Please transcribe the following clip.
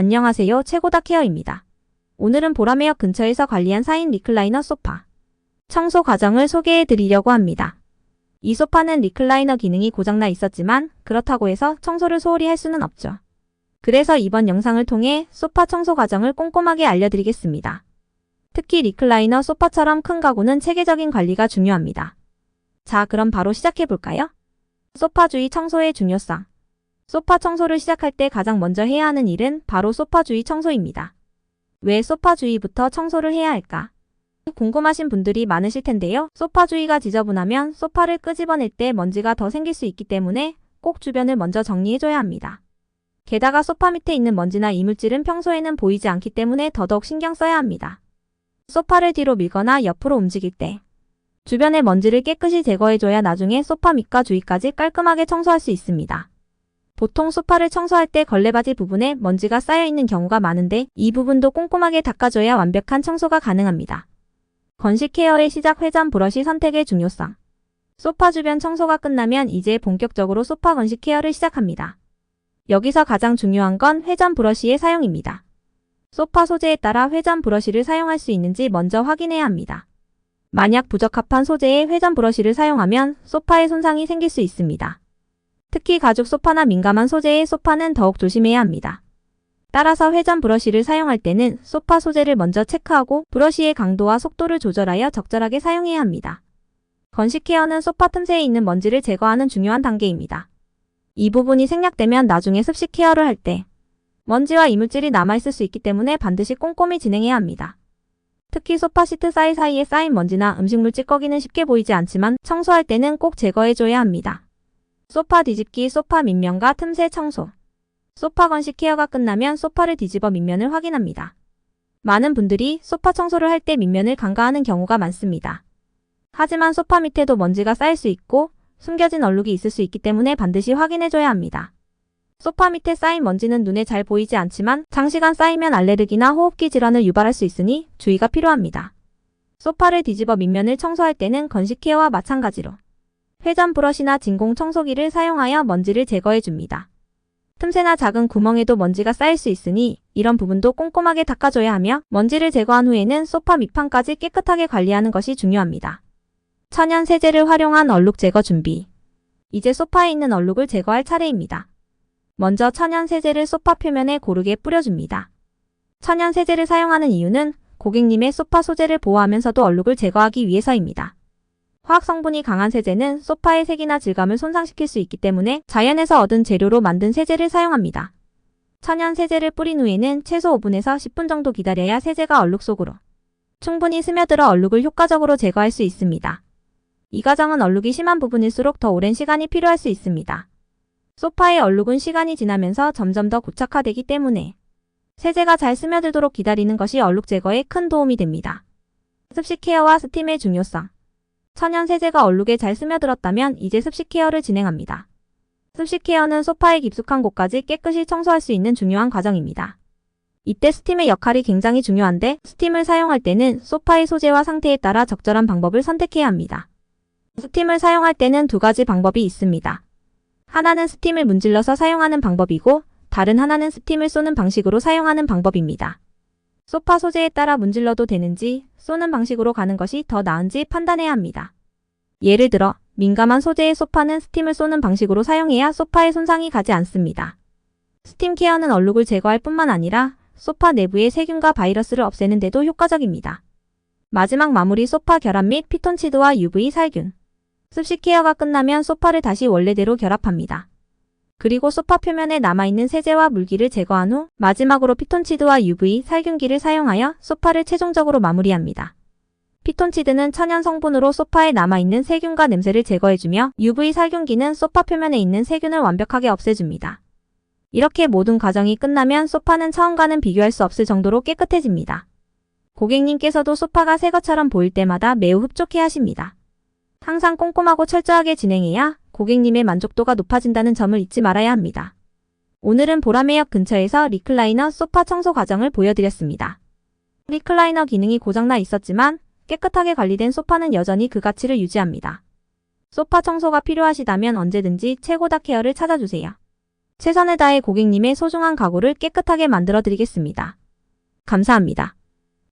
안녕하세요. 최고다 케어입니다. 오늘은 보라매역 근처에서 관리한 4인 리클라이너 소파 청소 과정을 소개해 드리려고 합니다. 이 소파는 리클라이너 기능이 고장나 있었지만 그렇다고 해서 청소를 소홀히 할 수는 없죠. 그래서 이번 영상을 통해 소파 청소 과정을 꼼꼼하게 알려드리겠습니다. 특히 리클라이너 소파처럼 큰 가구는 체계적인 관리가 중요합니다. 자, 그럼 바로 시작해 볼까요? 소파 주위 청소의 중요성. 소파 청소를 시작할 때 가장 먼저 해야 하는 일은 바로 소파 주위 청소입니다. 왜 소파 주위부터 청소를 해야 할까? 궁금하신 분들이 많으실 텐데요. 소파 주위가 지저분하면 소파를 끄집어낼 때 먼지가 더 생길 수 있기 때문에 꼭 주변을 먼저 정리해줘야 합니다. 게다가 소파 밑에 있는 먼지나 이물질은 평소에는 보이지 않기 때문에 더더욱 신경 써야 합니다. 소파를 뒤로 밀거나 옆으로 움직일 때 주변의 먼지를 깨끗이 제거해줘야 나중에 소파 밑과 주위까지 깔끔하게 청소할 수 있습니다. 보통 소파를 청소할 때 걸레바지 부분에 먼지가 쌓여있는 경우가 많은데 이 부분도 꼼꼼하게 닦아줘야 완벽한 청소가 가능합니다. 건식 케어의 시작 회전 브러쉬 선택의 중요성. 소파 주변 청소가 끝나면 이제 본격적으로 소파 건식 케어를 시작합니다. 여기서 가장 중요한 건 회전 브러쉬의 사용입니다. 소파 소재에 따라 회전 브러쉬를 사용할 수 있는지 먼저 확인해야 합니다. 만약 부적합한 소재의 회전 브러쉬를 사용하면 소파에 손상이 생길 수 있습니다. 특히 가죽 소파나 민감한 소재의 소파는 더욱 조심해야 합니다. 따라서 회전 브러쉬를 사용할 때는 소파 소재를 먼저 체크하고 브러쉬의 강도와 속도를 조절하여 적절하게 사용해야 합니다. 건식 케어는 소파 틈새에 있는 먼지를 제거하는 중요한 단계입니다. 이 부분이 생략되면 나중에 습식 케어를 할 때 먼지와 이물질이 남아있을 수 있기 때문에 반드시 꼼꼼히 진행해야 합니다. 특히 소파 시트 사이사이에 쌓인 먼지나 음식물 찌꺼기는 쉽게 보이지 않지만 청소할 때는 꼭 제거해줘야 합니다. 소파 뒤집기, 소파 밑면과 틈새 청소. 소파 건식 케어가 끝나면 소파를 뒤집어 밑면을 확인합니다. 많은 분들이 소파 청소를 할 때 밑면을 간과하는 경우가 많습니다. 하지만 소파 밑에도 먼지가 쌓일 수 있고 숨겨진 얼룩이 있을 수 있기 때문에 반드시 확인해줘야 합니다. 소파 밑에 쌓인 먼지는 눈에 잘 보이지 않지만 장시간 쌓이면 알레르기나 호흡기 질환을 유발할 수 있으니 주의가 필요합니다. 소파를 뒤집어 밑면을 청소할 때는 건식 케어와 마찬가지로 회전 브러쉬나 진공 청소기를 사용하여 먼지를 제거해줍니다. 틈새나 작은 구멍에도 먼지가 쌓일 수 있으니 이런 부분도 꼼꼼하게 닦아줘야 하며 먼지를 제거한 후에는 소파 밑판까지 깨끗하게 관리하는 것이 중요합니다. 천연 세제를 활용한 얼룩 제거 준비. 이제 소파에 있는 얼룩을 제거할 차례입니다. 먼저 천연 세제를 소파 표면에 고르게 뿌려줍니다. 천연 세제를 사용하는 이유는 고객님의 소파 소재를 보호하면서도 얼룩을 제거하기 위해서입니다. 화학 성분이 강한 세제는 소파의 색이나 질감을 손상시킬 수 있기 때문에 자연에서 얻은 재료로 만든 세제를 사용합니다. 천연 세제를 뿌린 후에는 최소 5분에서 10분 정도 기다려야 세제가 얼룩 속으로 충분히 스며들어 얼룩을 효과적으로 제거할 수 있습니다. 이 과정은 얼룩이 심한 부분일수록 더 오랜 시간이 필요할 수 있습니다. 소파의 얼룩은 시간이 지나면서 점점 더 고착화되기 때문에 세제가 잘 스며들도록 기다리는 것이 얼룩 제거에 큰 도움이 됩니다. 습식 케어와 스팀의 중요성. 천연 세제가 얼룩에 잘 스며들었다면 이제 습식 케어를 진행합니다. 습식 케어는 소파의 깊숙한 곳까지 깨끗이 청소할 수 있는 중요한 과정입니다. 이때 스팀의 역할이 굉장히 중요한데 스팀을 사용할 때는 소파의 소재와 상태에 따라 적절한 방법을 선택해야 합니다. 스팀을 사용할 때는 두 가지 방법이 있습니다. 하나는 스팀을 문질러서 사용하는 방법이고 다른 하나는 스팀을 쏘는 방식으로 사용하는 방법입니다. 소파 소재에 따라 문질러도 되는지 쏘는 방식으로 가는 것이 더 나은지 판단해야 합니다. 예를 들어 민감한 소재의 소파는 스팀을 쏘는 방식으로 사용해야 소파에 손상이 가지 않습니다. 스팀 케어는 얼룩을 제거할 뿐만 아니라 소파 내부의 세균과 바이러스를 없애는 데도 효과적입니다. 마지막 마무리 소파 결합 및 피톤치드와 UV 살균. 습식 케어가 끝나면 소파를 다시 원래대로 결합합니다. 그리고 소파 표면에 남아있는 세제와 물기를 제거한 후 마지막으로 피톤치드와 UV 살균기를 사용하여 소파를 최종적으로 마무리합니다. 피톤치드는 천연 성분으로 소파에 남아있는 세균과 냄새를 제거해주며 UV 살균기는 소파 표면에 있는 세균을 완벽하게 없애줍니다. 이렇게 모든 과정이 끝나면 소파는 처음과는 비교할 수 없을 정도로 깨끗해집니다. 고객님께서도 소파가 새 것처럼 보일 때마다 매우 흡족해 하십니다. 항상 꼼꼼하고 철저하게 진행해야 고객님의 만족도가 높아진다는 점을 잊지 말아야 합니다. 오늘은 보라매역 근처에서 리클라이너 소파 청소 과정을 보여드렸습니다. 리클라이너 기능이 고장나 있었지만 깨끗하게 관리된 소파는 여전히 그 가치를 유지합니다. 소파 청소가 필요하시다면 언제든지 최고다 케어를 찾아주세요. 최선을 다해 고객님의 소중한 가구를 깨끗하게 만들어 드리겠습니다. 감사합니다.